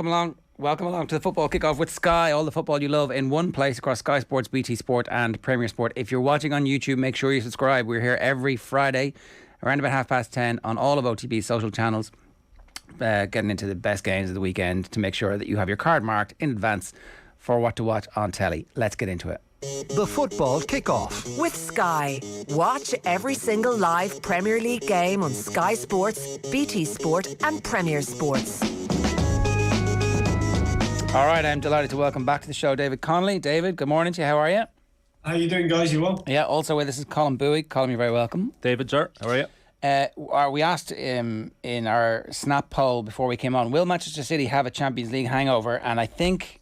Welcome along to the football kickoff with Sky. All the football you love in one place across Sky Sports, BT Sport and Premier Sport. If you're watching on YouTube, make sure you subscribe. We're here every Friday around about 10:30 on all of OTB's social channels, getting into the best games of the weekend to make sure that you have your card marked in advance for what to watch on telly. Let's get into it. The football kickoff with Sky. Watch every single live Premier League game on Sky Sports, BT Sport and Premier Sports. All right, I'm delighted to welcome back to the show David Connolly. David, good morning to you. How are you? How you doing, guys? You well? Yeah, also with us is Colm Boohig. Colm, you're very welcome. David, sir, how are you? We asked in our snap poll before we came on, will Manchester City have a Champions League hangover? And I think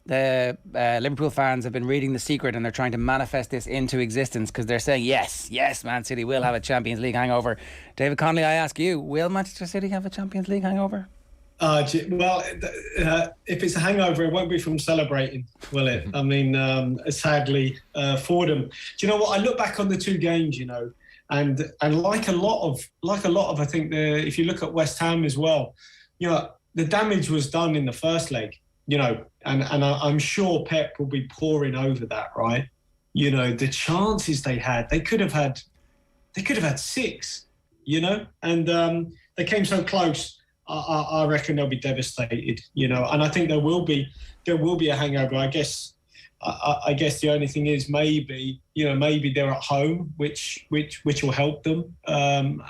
the Liverpool fans have been reading The Secret and they're trying to manifest this into existence because they're saying, yes, Man City will have a Champions League hangover. David Connolly, I ask you, will Manchester City have a Champions League hangover? If it's a hangover, it won't be from celebrating, will it? I mean, sadly for them. Do you know what? I look back on the two games, you know, and like a lot of, I think if you look at West Ham as well, you know, the damage was done in the first leg, you know, and I'm sure Pep will be pouring over that, right? You know, the chances they could have had 6, you know, and they came so close. I reckon they'll be devastated, you know, and I think there will be a hangover. I guess the only thing is maybe they're at home, which will help them. But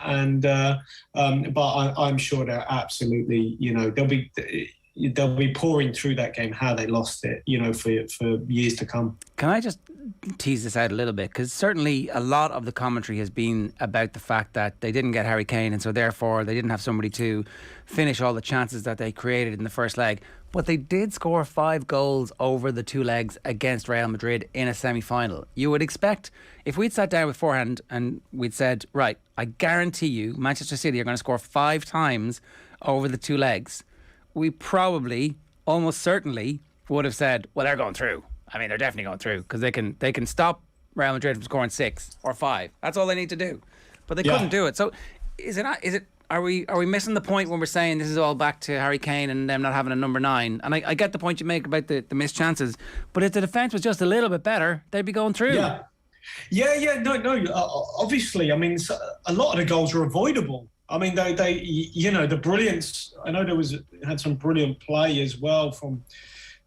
I'm sure they're absolutely, you know, they'll be pouring through that game how they lost it, you know, for years to come. Can I just tease this out a little bit? Because certainly a lot of the commentary has been about the fact that they didn't get Harry Kane and so therefore they didn't have somebody to finish all the chances that they created in the first leg. But they did score 5 goals over the 2 legs against Real Madrid in a semi-final. You would expect, if we'd sat down beforehand and we'd said, right, I guarantee you Manchester City are going to score 5 times over the 2 legs, we probably, almost certainly, would have said, well, they're going through. I mean, they're definitely going through because they can stop Real Madrid from scoring 6 or 5. That's all they need to do. But they couldn't do it. So are we missing the point when we're saying this is all back to Harry Kane and them not having a number 9? And I get the point you make about the missed chances, but if the defence was just a little bit better, they'd be going through. No. Obviously, I mean, a lot of the goals were avoidable. I mean, they you know, the brilliance. I know had some brilliant play as well from,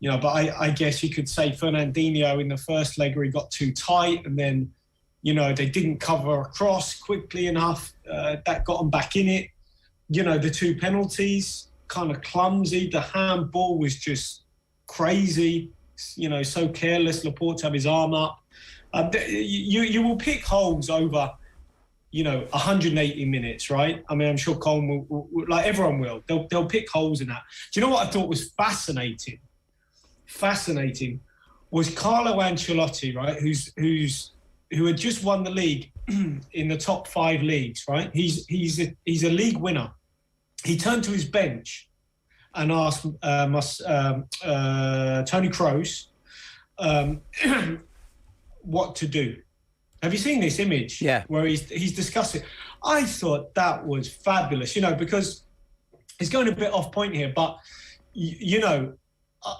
you know, but I guess you could say Fernandinho in the first leg where he got too tight and then, you know, they didn't cover across quickly enough. That got them back in it. You know, the 2 penalties, kind of clumsy. The handball was just crazy, you know, so careless. Laporte have his arm up. You will pick holes over, you know, 180 minutes, right? I mean, I'm sure Colm will, like everyone will. They'll pick holes in that. Do you know what I thought was fascinating? Fascinating was Carlo Ancelotti, right? Who had just won the league in the top 5 leagues, right? He's a league winner. He turned to his bench and asked Tony Kroos what to do. Have you seen this image? Yeah. Where he's discussing. I thought that was fabulous, you know, because it's going a bit off point here, but you know,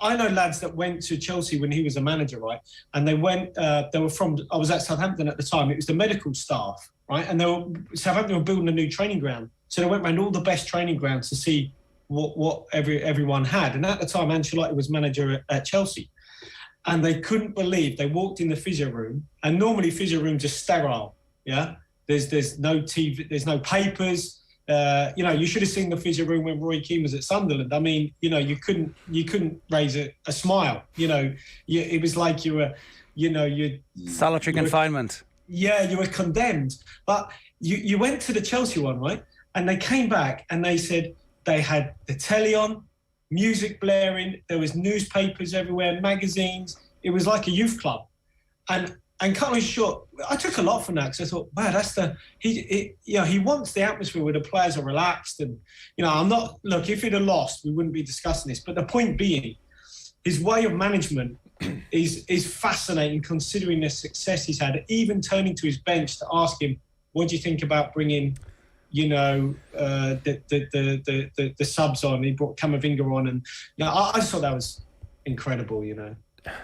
I know lads that went to Chelsea when he was a manager, right? And they went. I was at Southampton at the time. It was the medical staff, right? And Southampton were building a new training ground, so they went around all the best training grounds to see what everyone had. And at the time, Ancelotti was manager at Chelsea. And they couldn't believe, they walked in the physio room, and normally physio rooms are sterile, yeah? There's no TV, there's no papers. You know, you should have seen the physio room when Roy Keane was at Sunderland. I mean, you know, you couldn't raise a smile. You know, it was like you were, you know, solitary confinement. Yeah, you were condemned. But you went to the Chelsea one, right? And they came back and they said they had the telly on, music blaring, there was newspapers everywhere, magazines. It was like a youth club. And cut me short, I took a lot from that because I thought, wow, he wants the atmosphere where the players are relaxed. And, you know, look, if he'd have lost, we wouldn't be discussing this. But the point being, his way of management is fascinating considering the success he's had, even turning to his bench to ask him, what do you think about bringing the subs on. He brought Camavinga on, and I just thought that was incredible.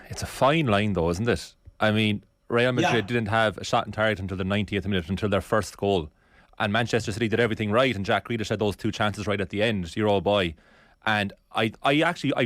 It's a fine line, though, isn't it? I mean, Real Madrid didn't have a shot in target until the 90th minute, until their first goal, and Manchester City did everything right, and Jack Grealish had those 2 chances right at the end. Your old boy, and I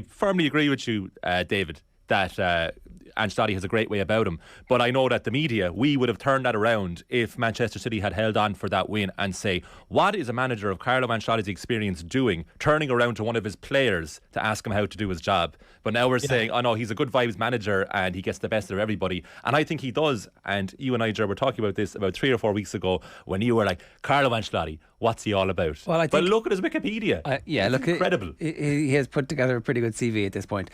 firmly agree with you, David, that Ancelotti has a great way about him. But I know that the media, we would have turned that around if Manchester City had held on for that win and say, what is a manager of Carlo Ancelotti's experience doing, turning around to one of his players to ask him how to do his job? But now we're saying, oh no, he's a good vibes manager and he gets the best of everybody. And I think he does. And you and I, Ger, were talking about this about 3 or 4 weeks ago when you were like, Carlo Ancelotti, what's he all about? Well, look at his Wikipedia. It's incredible. He has put together a pretty good CV at this point.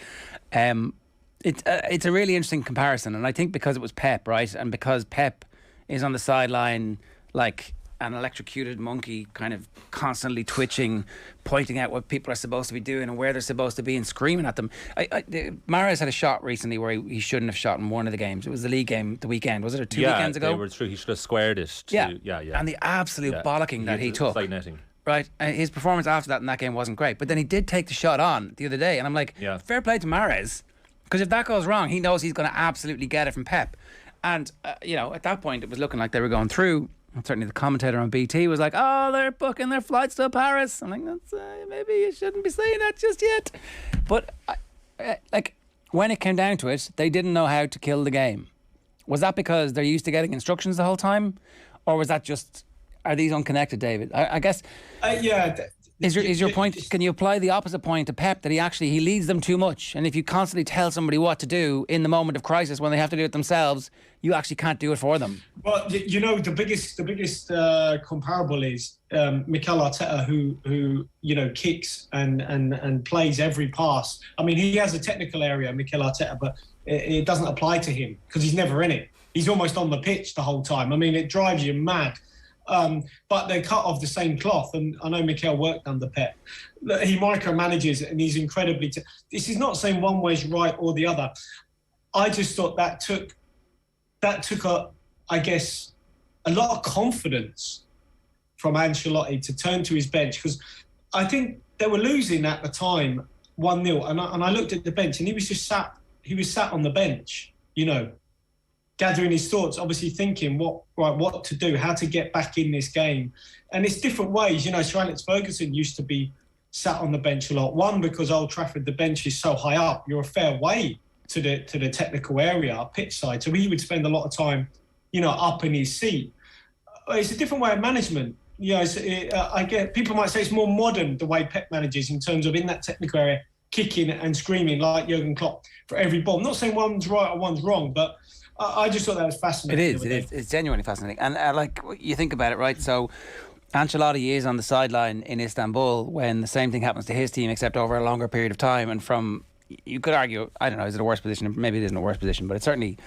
It's a really interesting comparison, and I think because it was Pep, right, and because Pep is on the sideline like an electrocuted monkey, kind of constantly twitching, pointing out what people are supposed to be doing and where they're supposed to be and screaming at them. Mahrez had a shot recently where he shouldn't have shot in one of the games. It was the league game, the weekend, was it, or 2 weekends ago? Yeah, they were true. He should have squared it. Yeah. And the absolute bollocking that he took. Side netting. Right, his performance after that in that game wasn't great, but then he did take the shot on the other day, and I'm like, fair play to Mahrez. Because if that goes wrong, he knows he's going to absolutely get it from Pep. And, at that point, it was looking like they were going through. And certainly the commentator on BT was like, oh, they're booking their flights to Paris. I'm like, that's maybe you shouldn't be saying that just yet. But, when it came down to it, they didn't know how to kill the game. Was that because they're used to getting instructions the whole time? Or was that just, are these unconnected, David? I guess... Is your point, can you apply the opposite point to Pep, that he leads them too much, and if you constantly tell somebody what to do in the moment of crisis when they have to do it themselves, you actually can't do it for them? Well, the biggest comparable is Mikel Arteta, who kicks and plays every pass. I mean, he has a technical area, Mikel Arteta, but it doesn't apply to him because he's never in it. He's almost on the pitch the whole time. I mean, it drives you mad. But they cut off the same cloth, and I know Mikel worked under Pep. He micromanages, and he's incredibly... this is not saying one way's right or the other. I just thought that took a lot of confidence from Ancelotti to turn to his bench, because I think they were losing at the time 1-0, and I looked at the bench, and he was sat on the bench, gathering his thoughts, obviously thinking what to do, how to get back in this game. And it's different ways. Sir Alex Ferguson used to be sat on the bench a lot. One, because Old Trafford, the bench is so high up, you're a fair way to the technical area, pitch side. So he would spend a lot of time, up in his seat. It's a different way of management. I get people might say it's more modern, the way Pep manages, in terms of in that technical area, kicking and screaming like Jurgen Klopp for every ball. I'm not saying one's right or one's wrong, but I just thought that was fascinating. It is. It's genuinely fascinating. And you think about it, right? So Ancelotti is on the sideline in Istanbul when the same thing happens to his team, except over a longer period of time. And from, you could argue, I don't know, is it a worse position? Maybe it isn't a worse position, but it's certainly,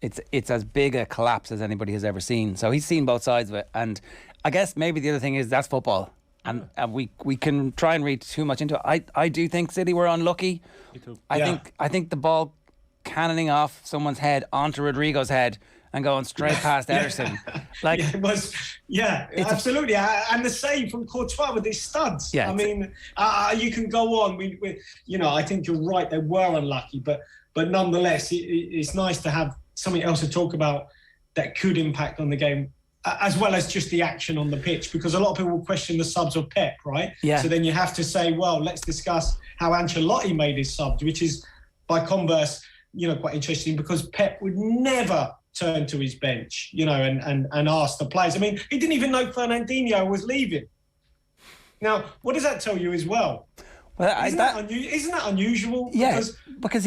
it's as big a collapse as anybody has ever seen. So he's seen both sides of it. And I guess maybe the other thing is that's football. And we can try and read too much into it. I do think City were unlucky. Me too. I think the ball cannoning off someone's head onto Rodrigo's head and going straight past Ederson. It was, absolutely. And the save from Courtois with his studs. Yeah, I mean, you can go on. We I think you're right. They were unlucky, but nonetheless, it's nice to have something else to talk about that could impact on the game, as well as just the action on the pitch, because a lot of people question the subs of Pep, right? Yeah. So then you have to say, well, let's discuss how Ancelotti made his subs, which is, by converse, quite interesting, because Pep would never turn to his bench, and ask the players. I mean, he didn't even know Fernandinho was leaving. Now, what does that tell you as well? Well, isn't that unusual? Yeah, because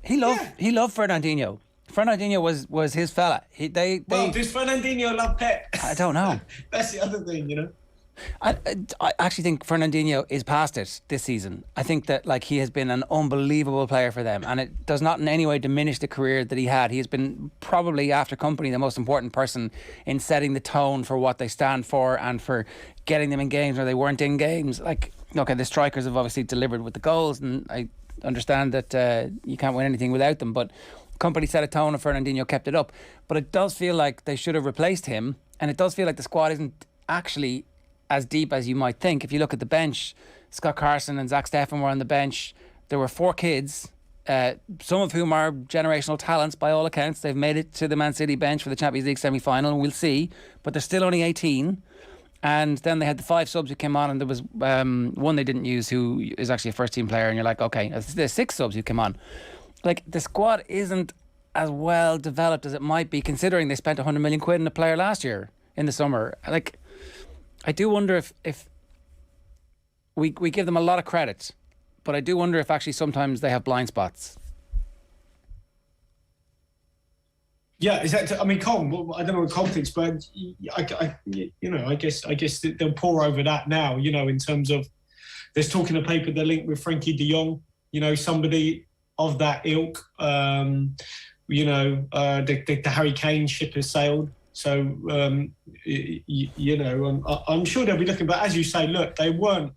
he loved Fernandinho. Fernandinho was his fella. Does Fernandinho love Pep? I don't know. That's the other thing, I actually think Fernandinho is past it this season. I think that he has been an unbelievable player for them, and it does not in any way diminish the career that he had. He has been probably, after company, the most important person in setting the tone for what they stand for and for getting them in games where they weren't in games. The strikers have obviously delivered with the goals, and I understand that you can't win anything without them, but Company set a tone and Fernandinho kept it up. But it does feel like they should have replaced him, and it does feel like the squad isn't actually as deep as you might think. If you look at the bench, Scott Carson and Zach Steffen were on the bench. There were 4 kids, some of whom are generational talents by all accounts. They've made it to the Man City bench for the Champions League semi-final, and we'll see. But they're still only 18. And then they had the 5 subs who came on, and there was one they didn't use who is actually a first-team player, and you're like, okay, there's 6 subs who came on. Like, the squad isn't as well developed as it might be, considering they spent 100 million quid on a player last year in the summer. Like, I do wonder if we give them a lot of credit, but I do wonder if actually sometimes they have blind spots. Yeah, I mean, Colm, I don't know what Colm thinks, but I guess they'll pour over that now, in terms of there's talk in the paper they're linked with Frankie de Jong, somebody of that ilk. The Harry Kane ship has sailed. So, I'm sure they'll be looking, but as you say, look, they weren't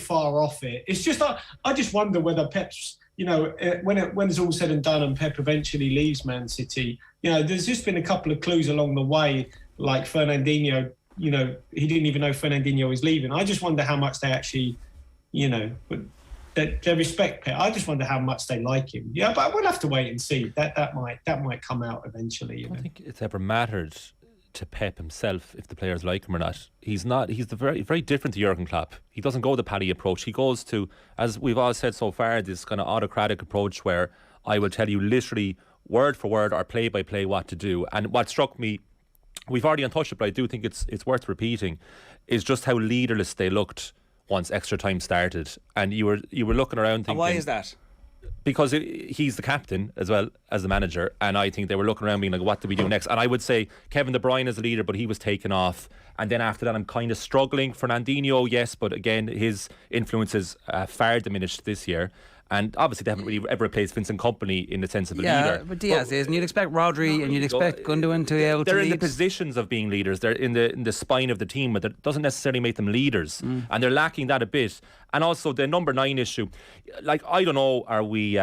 far off it. It's just, I just wonder whether Pep's, when it's all said and done and Pep eventually leaves Man City, there's just been a couple of clues along the way, like Fernandinho, he didn't even know Fernandinho was leaving. I just wonder how much they actually, they respect Pep. I just wonder how much they like him. Yeah, but we'll have to wait and see. That might come out eventually. I don't think it's ever mattered to Pep himself if the players like him or not. He's very, very different to Jurgen Klopp. He doesn't go the Paddy approach. He goes to, as we've all said so far, this kind of autocratic approach where I will tell you literally word for word or play by play what to do. And what struck me, we've already untouched it, but I do think it's worth repeating, is just how leaderless they looked once extra time started. And you were looking around thinking, and why is that? Because he's the captain as well as the manager, and I think they were looking around being like, what do we do next? And I would say Kevin De Bruyne is the leader, but he was taken off. And then after that, I'm kind of struggling. Fernandinho, yes, but again, his influence is far diminished this year. And obviously, they haven't really ever replaced Vincent Kompany in the sense of a leader. Yeah, but Diaz is, and you'd expect Rodri and you'd expect Gundogan to be able to They're lead. in the positions of being leaders. They're in the spine of the team, but that doesn't necessarily make them leaders. And they're lacking that a bit. And also the number 9 issue. Like, I don't know, are we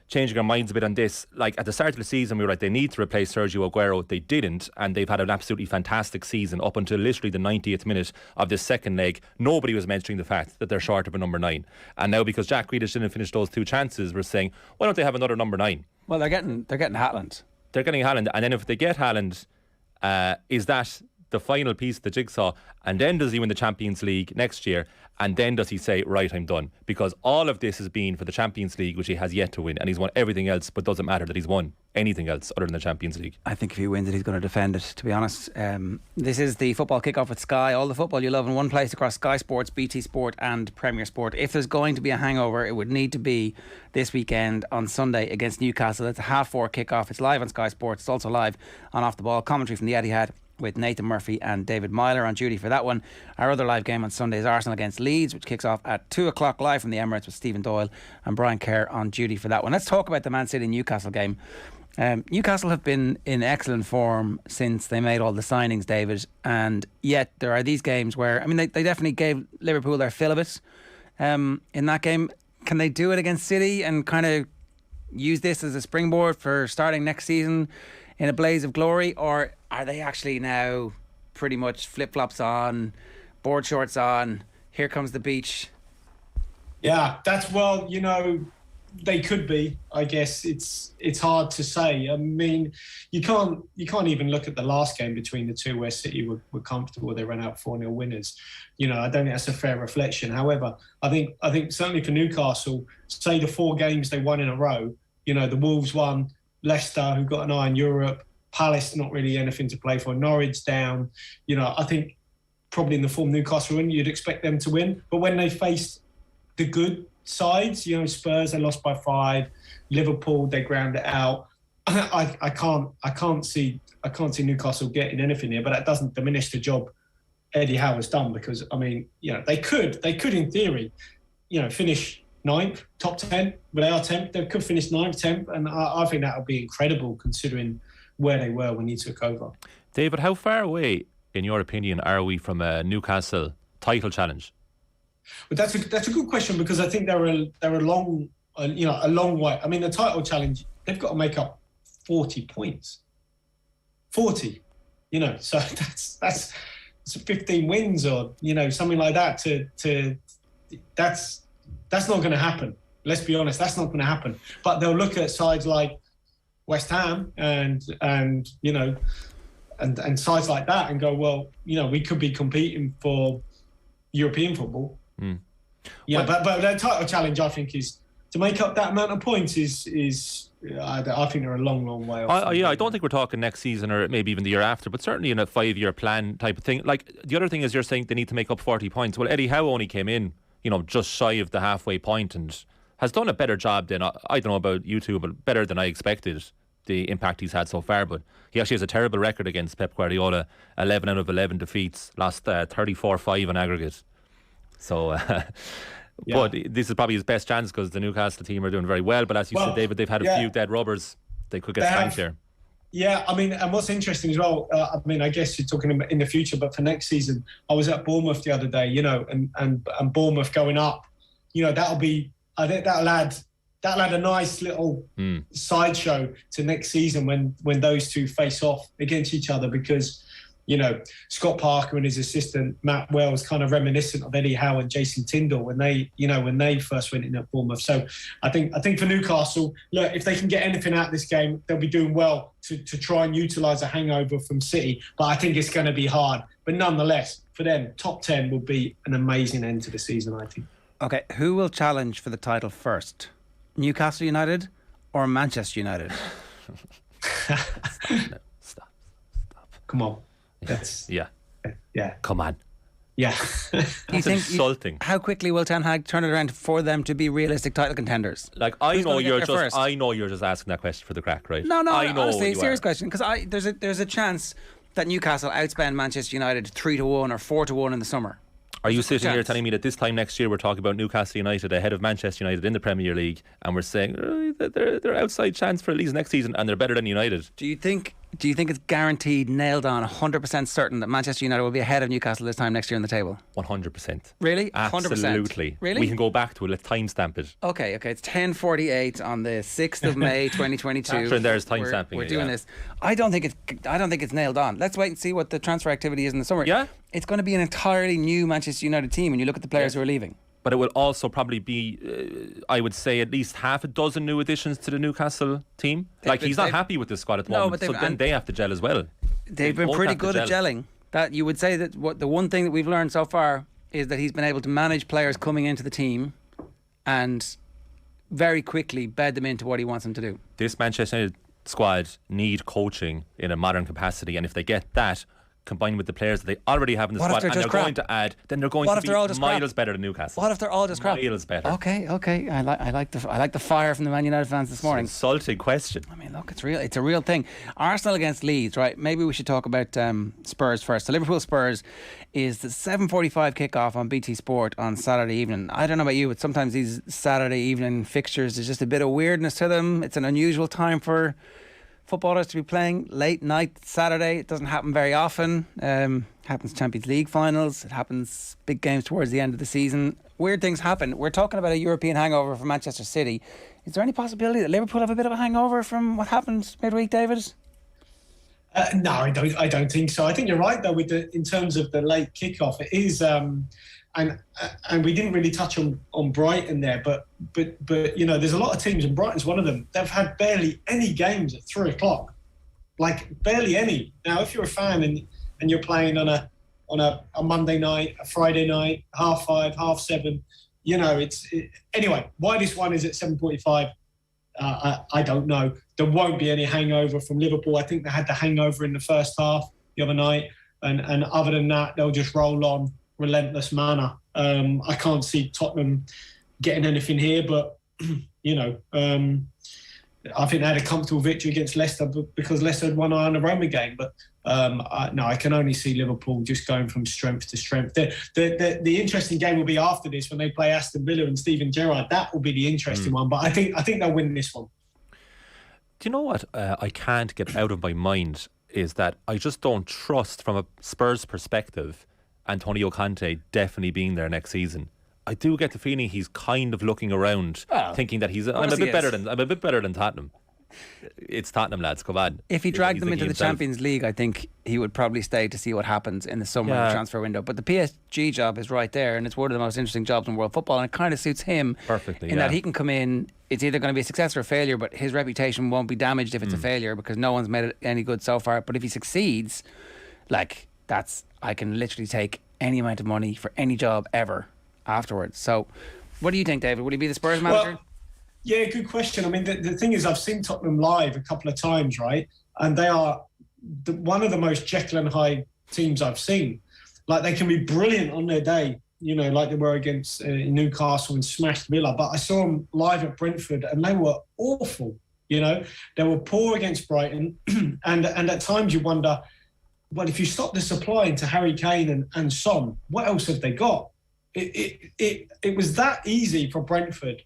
changing our minds a bit on this? Like, at the start of the season, we were like, they need to replace Sergio Aguero. They didn't, and they've had an absolutely fantastic season up until literally the 90th minute of this second leg. Nobody was mentioning the fact that they're short of a number 9. And now, because Jack Grealish didn't finish those 2 chances, we're saying, why don't they have another number 9? Well, they're getting Haaland. They're getting Haaland, and then if they get Haaland, is that the final piece of the jigsaw? And then does he win the Champions League next year? And then does he say, right, I'm done? Because all of this has been for the Champions League, which he has yet to win. And he's won everything else, but doesn't matter that he's won anything else other than the Champions League. I think if he wins it, he's going to defend it, to be honest. This is the football kickoff at Sky. All the football you love in one place across Sky Sports, BT Sport and Premier Sport. If there's going to be a hangover, it would need to be this weekend on Sunday against Newcastle. It's a 4:30 kickoff. It's live on Sky Sports. It's also live on Off the Ball. Commentary from the Etihad with Nathan Murphy and David Myler on duty for that one. Our other live game on Sunday is Arsenal against Leeds, which kicks off at 2 o'clock live from the Emirates with Stephen Doyle and Brian Kerr on duty for that one. Let's talk about the Man City Newcastle game. Newcastle have been in excellent form since they made all the signings, David, and yet there are these games where, I mean, they definitely gave Liverpool their fill of it in that game. Can they do it against City and kind of use this as a springboard for starting next season in a blaze of glory, or are they actually now pretty much flip-flops on, board shorts on, here comes the beach? Yeah, they could be. I guess it's hard to say. I mean, you can't even look at the last game between the two where City were comfortable. They ran out 4-0 winners. I don't think that's a fair reflection. However, I think certainly for Newcastle, say the 4 games they won in a row, the Wolves won, Leicester, who got an eye on Europe, Palace not really anything to play for, Norwich down. I think probably in the form Newcastle in, you'd expect them to win. But when they faced the good sides, Spurs, they lost by 5, Liverpool, they ground it out. I can't see Newcastle getting anything here, but that doesn't diminish the job Eddie Howe has done, because I mean, they could in theory, finish 9th, top 10, but they are 10th. They could finish 9th, 10th, and I think that would be incredible considering where they were when he took over. David, how far away, in your opinion, are we from a Newcastle title challenge? But that's a good question, because I think they're a long a long way. I mean, the title challenge, they've got to make up 40 points. 40, so that's 15 wins or, something like that that's not going to happen. Let's be honest, that's not going to happen. But they'll look at sides like West Ham and sides like that and go, well, we could be competing for European football. Yeah, but the title challenge, I think, is to make up that amount of points is I think they're a long, long way off. I don't think we're talking next season or maybe even the year after, but certainly in a 5-year plan type of thing. Like, the other thing is you're saying they need to make up 40 points. Well, Eddie Howe only came in, just shy of the halfway point and has done a better job than, I don't know about you two, but better than I expected, the impact he's had so far. But he actually has a terrible record against Pep Guardiola, 11 out of 11 defeats, lost 34-5 on aggregate. So... Yeah. But this is probably his best chance because the Newcastle team are doing very well. But as you said, David, they've had a few dead rubbers. They could get spanked here. Yeah, I mean, and what's interesting as well, I guess you're talking in the future, but for next season, I was at Bournemouth the other day, and Bournemouth going up, that'll be, I think that'll add a nice little sideshow to next season when those two face off against each other because, Scott Parker and his assistant Matt Wells kind of reminiscent of Eddie Howe and Jason Tindall when they first went in at Bournemouth. So I think for Newcastle, look, if they can get anything out of this game, they'll be doing well to try and utilise a hangover from City. But I think it's going to be hard. But nonetheless, for them, top 10 will be an amazing end to the season, I think. Okay, who will challenge for the title first? Newcastle United or Manchester United? Stop. Come on. That's yeah. Yeah. Come on. Yeah. That's insulting. How quickly will Ten Hag turn it around for them to be realistic title contenders? Like, I know you're just asking that question for the crack, right? No, I know honestly, you serious are. question because there's a chance that Newcastle outspend Manchester United 3-1 or 4-1 in the summer. Are you sitting here telling me that this time next year we're talking about Newcastle United ahead of Manchester United in the Premier League and we're saying they're outside chance for at least next season and they're better than United? Do you think it's guaranteed, nailed on, 100% certain that Manchester United will be ahead of Newcastle this time next year in the table? 100%. Really? 100%. Absolutely. Really? We can go back to it. Let's timestamp it. Okay. It's 10:48 on the 6th of May 2022. Sure, there's timestamping. We're doing this. I don't think it's nailed on. Let's wait and see what the transfer activity is in the summer. Yeah. It's going to be an entirely new Manchester United team when you look at the players who are leaving. But it will also probably be, I would say, at least half a dozen new additions to the Newcastle team. He's not happy with this squad at the moment, so then they have to gel as well. They've been pretty good at gelling. That you would say that the one thing that we've learned so far is that he's been able to manage players coming into the team and very quickly bed them into what he wants them to do. This Manchester United squad need coaching in a modern capacity, and if they get that combined with the players that they already have in the squad and they're going to add, then they're going to be miles better than Newcastle. What if they're all just crap? Miles better. Okay. I like the fire from the Man United fans this morning. It's an insulting question. I mean, look, it's real. It's a real thing. Arsenal against Leeds, right? Maybe we should talk about Spurs first. So Liverpool Spurs is the 7:45 kickoff on BT Sport on Saturday evening. I don't know about you, but sometimes these Saturday evening fixtures, there's just a bit of weirdness to them. It's an unusual time for footballers to be playing late night Saturday. It doesn't happen very often. Happens Champions League finals. It happens big games towards the end of the season. Weird things happen. We're talking about a European hangover for Manchester City. Is there any possibility that Liverpool have a bit of a hangover from what happened midweek, David? No, I don't think so. I think you're right though. In terms of the late kickoff, it is. And we didn't really touch on Brighton there, but there's a lot of teams, and Brighton's one of them. They've had barely any games at 3:00, like barely any. Now, if you're a fan and you're playing on a Monday night, a Friday night, 5:30, 7:30, anyway. Why this one is at 7:45, I don't know. There won't be any hangover from Liverpool. I think they had the hangover in the first half the other night, and other than that, they'll just roll on. Relentless manner. I can't see Tottenham getting anything here, but I think they had a comfortable victory against Leicester because Leicester had one eye on the Roma game. But I can only see Liverpool just going from strength to strength. The interesting game will be after this when they play Aston Villa and Steven Gerrard. That will be the interesting one. But I think they'll win this one. Do you know what I can't get out of my mind is that I just don't trust, from a Spurs perspective, Antonio Conte definitely being there next season. I do get the feeling he's kind of looking around, thinking that I'm a bit better than Tottenham. It's Tottenham, lads, come on. If he dragged them into the Champions League, I think he would probably stay to see what happens in the summer in the transfer window. But the PSG job is right there, and it's one of the most interesting jobs in world football, and it kind of suits him perfectly in that he can come in. It's either going to be a success or a failure, but his reputation won't be damaged if it's a failure, because no one's made it any good so far. But if he succeeds, I can literally take any amount of money for any job ever afterwards. So what do you think, David? Will he be the Spurs manager? Well, yeah, good question. I mean, the thing is, I've seen Tottenham live a couple of times, right? And they are one of the most Jekyll and Hyde teams I've seen. Like, they can be brilliant on their day, like they were against Newcastle and smashed Villa. But I saw them live at Brentford and they were awful, They were poor against Brighton. and at times you wonder, well, if you stop the supply into Harry Kane and Son, what else have they got? It was that easy for Brentford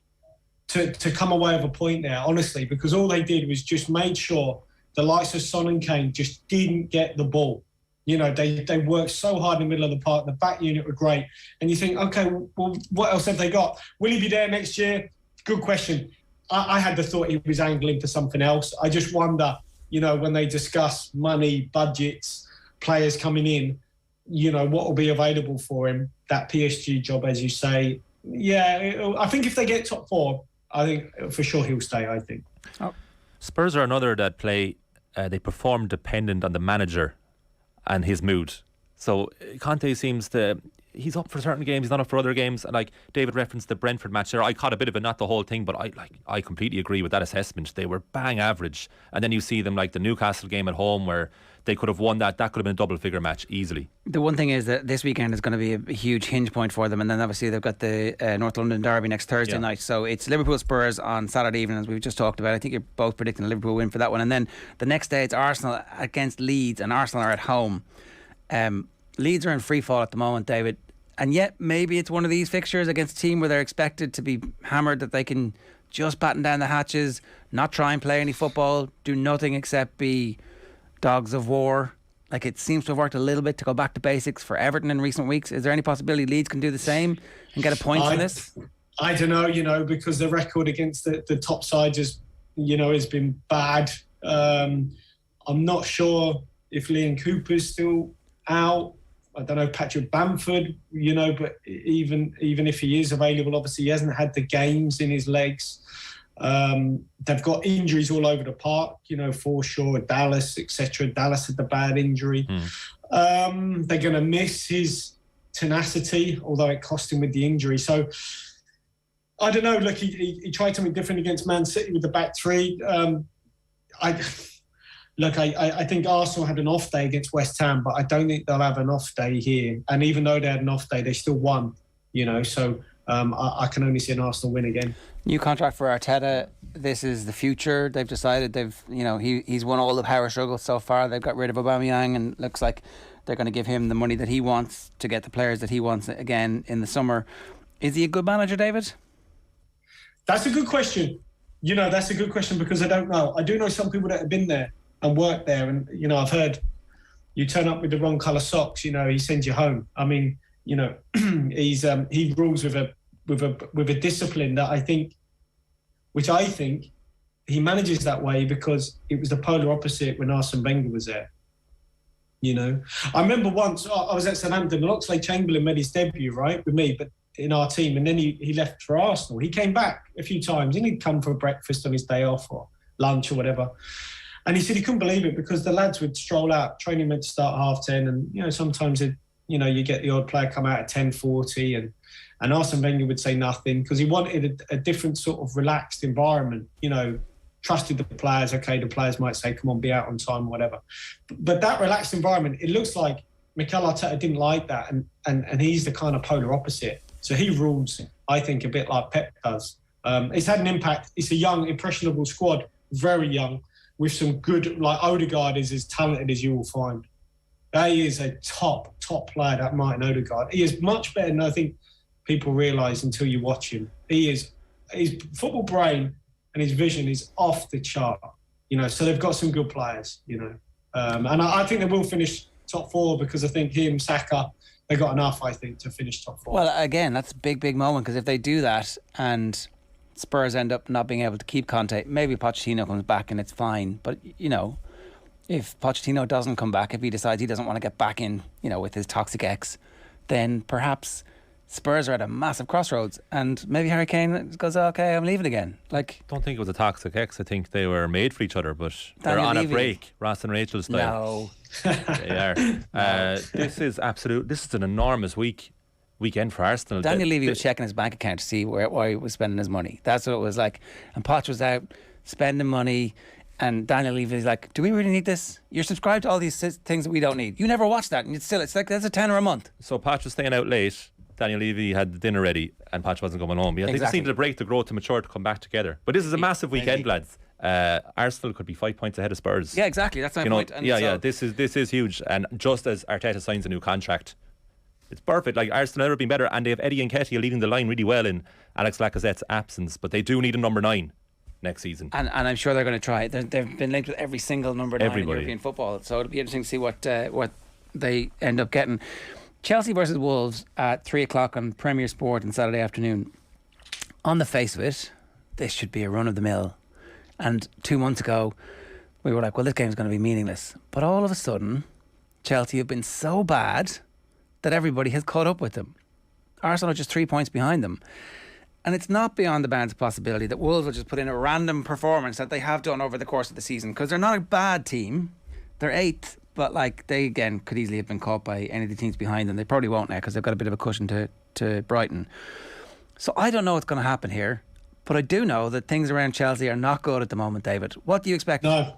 to come away with a point there, honestly, because all they did was just made sure the likes of Son and Kane just didn't get the ball. They worked so hard in the middle of the park. The back unit were great. And you think, okay, well, what else have they got? Will he be there next year? Good question. I had the thought he was angling for something else. I just wonder, when they discuss money, budgets, players coming in, what will be available for him. That PSG job, as you say. Yeah, I think if they get top four, I think for sure he'll stay, I think. Spurs are another that play, they perform dependent on the manager and his mood. So Conte seems he's up for certain games, he's not up for other games. And like David referenced the Brentford match there, I caught a bit of it, not the whole thing, but I completely agree with that assessment. They were bang average. And then you see them like the Newcastle game at home where they could have won that. That could have been a double figure match easily. The one thing is that this weekend is going to be a huge hinge point for them, and then obviously they've got the North London derby next Thursday night. So it's Liverpool Spurs on Saturday evening, as we've just talked about. I think you're both predicting a Liverpool win for that one, and then the next day it's Arsenal against Leeds, and Arsenal are at home. Leeds are in free fall at the moment, David, and yet maybe it's one of these fixtures against a team where they're expected to be hammered, that they can just batten down the hatches, not try and play any football, do nothing except be dogs of war. Like, it seems to have worked a little bit to go back to basics for Everton in recent weeks. Is there any possibility Leeds can do the same and get a point from this? I don't know, because the record against the top sides has been bad. I'm not sure if Liam Cooper's still out. I don't know, Patrick Bamford, but even if he is available, obviously he hasn't had the games in his legs. They've got injuries all over the park, Forshaw, Dallas, etc. Dallas had the bad injury. They're going to miss his tenacity, although it cost him with the injury. So I don't know. Look, he tried something different against Man City with the back three. I think Arsenal had an off day against West Ham, but I don't think they'll have an off day here. And even though they had an off day, they still won, So I can only see an Arsenal win again. New contract for Arteta. This is the future. They've decided he's won all the power struggles so far. They've got rid of Aubameyang, and looks like they're going to give him the money that he wants to get the players that he wants again in the summer. Is he a good manager, David? That's a good question. That's a good question, because I don't know. I do know some people that have been there and worked there, and I've heard you turn up with the wrong colour socks, he sends you home. I mean, he rules with a discipline that I think he manages that way because it was the polar opposite when Arsene Wenger was there. I remember once I was at Southampton and Oxlade-Chamberlain made his debut, right, with me, but in our team, and then he left for Arsenal. He came back a few times, and he'd come for breakfast on his day off or lunch or whatever. And he said he couldn't believe it because the lads would stroll out. Training meant to start 10:30, and sometimes you get the odd player come out at 10:40, and Arsene Wenger would say nothing because he wanted a different sort of relaxed environment. Trusted the players. Okay, the players might say, "Come on, be out on time," whatever. But that relaxed environment, it looks like Mikel Arteta didn't like that, and he's the kind of polar opposite. So he rules, I think, a bit like Pep does. It's had an impact. It's a young, impressionable squad, very young, with some good, like Odegaard is as talented as you will find. He is a top player, that Martin Odegaard. He is much better than I think people realise until you watch him. His football brain and his vision is off the chart. So they've got some good players, And I think they will finish top four because I think him, Saka, they got enough, I think, to finish top 4. Well, again, that's a big moment, because if they do that and Spurs end up not being able to keep Conte, maybe Pochettino comes back and it's fine. But, if Pochettino doesn't come back, if he decides he doesn't want to get back in, with his toxic ex, then perhaps Spurs are at a massive crossroads, and maybe Harry Kane goes, okay, I'm leaving again. I don't think it was a toxic ex. I think they were made for each other, but they're on a break, Ross and Rachel style. No. They are. This is an enormous weekend for Arsenal. Daniel Levy was checking his bank account to see where he was spending his money. That's what it was like. And Poch was out spending money, and Daniel Levy's like, do we really need this? You're subscribed to all these things that we don't need. You never watch that, and it's like, that's a tenner a month. So Poch was staying out late. Daniel Levy had the dinner ready, and Poch wasn't coming home. Yeah, they just needed a break to grow, to mature, to come back together. But this is a massive weekend, lads. Arsenal could be 5 points ahead of Spurs. Yeah, exactly. That's my point. And This is huge. And just as Arteta signs a new contract, it's perfect. Arsenal have never been better, and they have Eddie Nketiah leading the line really well in Alex Lacazette's absence. But they do need a number 9 next season. And I'm sure they're going to try. They've been linked with every single number 9 in European football. So it'll be interesting to see what they end up getting. Chelsea versus Wolves at 3 o'clock on Premier Sport on Saturday afternoon. On the face of it, this should be a run of the mill. And 2 months ago, we were like, well, this game's going to be meaningless. But all of a sudden, Chelsea have been so bad that everybody has caught up with them. Arsenal are just 3 points behind them. And it's not beyond the bounds of possibility that Wolves will just put in a random performance that they have done over the course of the season, because they're not a bad team. They're 8th. But they again could easily have been caught by any of the teams behind them. They probably won't now, because they've got a bit of a cushion to Brighton. So I don't know what's going to happen here, but I do know that things around Chelsea are not good at the moment, David. What do you expect? No.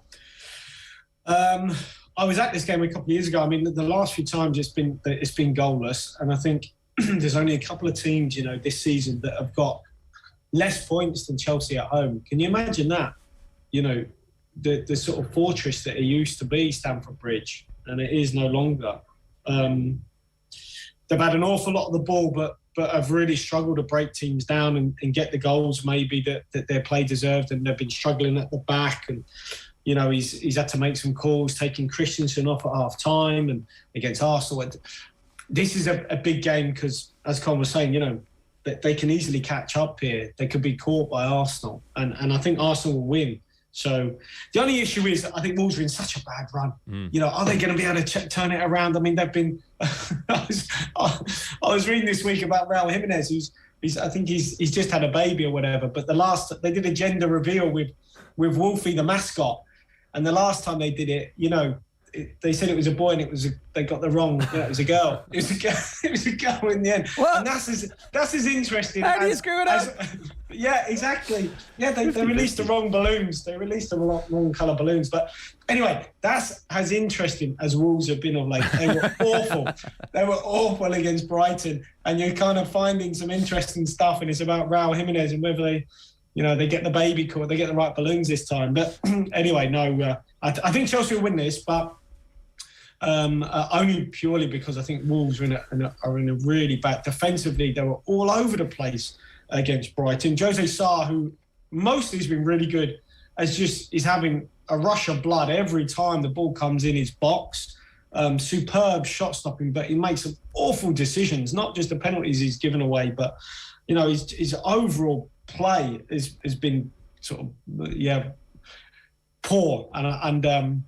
I was at this game a couple of years ago. I mean, the last few times it's been goalless, and I think there's only a couple of teams, this season that have got less points than Chelsea at home. Can you imagine that? The sort of fortress that it used to be, Stamford Bridge, and it is no longer. They've had an awful lot of the ball, but have really struggled to break teams down and get the goals maybe that their play deserved, and they've been struggling at the back. And he's had to make some calls, taking Christensen off at half time and against Arsenal. This is a big game because, as Colm was saying, they can easily catch up here. They could be caught by Arsenal, and I think Arsenal will win. So the only issue is I think Wolves are in such a bad run. Are they going to be able to turn it around? I mean, they've been. I was reading this week about Raul Jimenez, I think he's just had a baby or whatever. But they did a gender reveal with Wolfie the mascot, and the last time they did it, they said it was a boy, and they got the wrong. It was a girl. It was a girl in the end. What? And that's as interesting. How do you screw it up? Yeah, exactly. Yeah, they released the wrong balloons. They released the wrong colour balloons. But anyway, that's as interesting as Wolves have been of late. They were awful. They were awful against Brighton, and you're kind of finding some interesting stuff, and it's about Raul Jimenez and whether they get the baby caught, they get the right balloons this time. But anyway, no, I think Chelsea will win this, but only purely because I think Wolves are in a really bad. Defensively, they were all over the place against Brighton. Jose Sarr, who mostly has been really good, is having a rush of blood every time the ball comes in his box. Superb shot stopping, but he makes some awful decisions. Not just the penalties he's given away, but his overall play has been sort of poor, and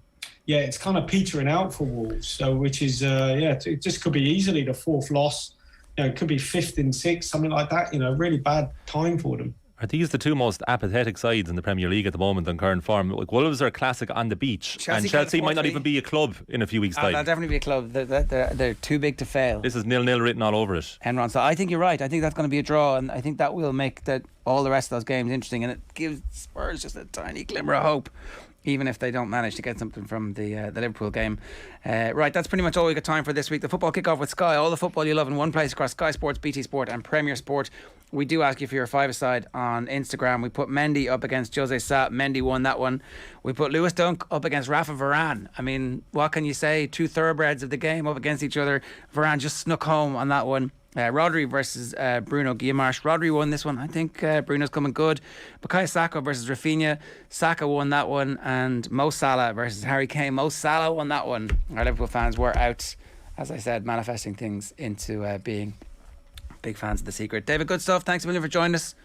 it's kind of petering out for Wolves. So which is it just could be easily the 4th loss. It could be 5th and 6th, something like that. Really bad time for them. Are these the two most apathetic sides in the Premier League at the moment on current form? Wolves are classic on the beach, and Chelsea might not even be a club in a few weeks' time. They'll definitely be a club. They're too big to fail. This is 0-0 written all over it. Enron, so I think you're right. I think that's going to be a draw, and I think that will make all the rest of those games interesting, and it gives Spurs just a tiny glimmer of hope, even if they don't manage to get something from the Liverpool game. Right, that's pretty much all we got time for this week. The football kick-off with Sky. All the football you love in one place across Sky Sports, BT Sport and Premier Sport. We do ask you for your five-a-side on Instagram. We put Mendy up against Jose Sa. Mendy won that one. We put Lewis Dunk up against Rafa Varane. I mean, what can you say? Two thoroughbreds of the game up against each other. Varane just snuck home on that one. Rodri versus Bruno Guimaraes. Rodri won this one. I think Bruno's coming good. Bukayo Saka versus Rafinha. Saka won that one. And Mo Salah versus Harry Kane. Mo Salah won that one. Our Liverpool fans were out as I said, manifesting things into being big fans of The Secret. David, good stuff. Thanks a million for joining us.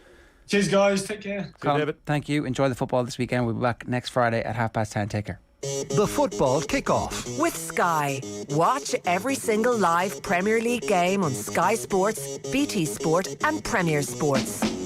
Cheers, guys. Take care. Colm, David. thank you. Enjoy the football this weekend. We'll be back next Friday at 10:30. Take care. The football kickoff. With Sky. Watch every single live Premier League game on Sky Sports, BT Sport and Premier Sports.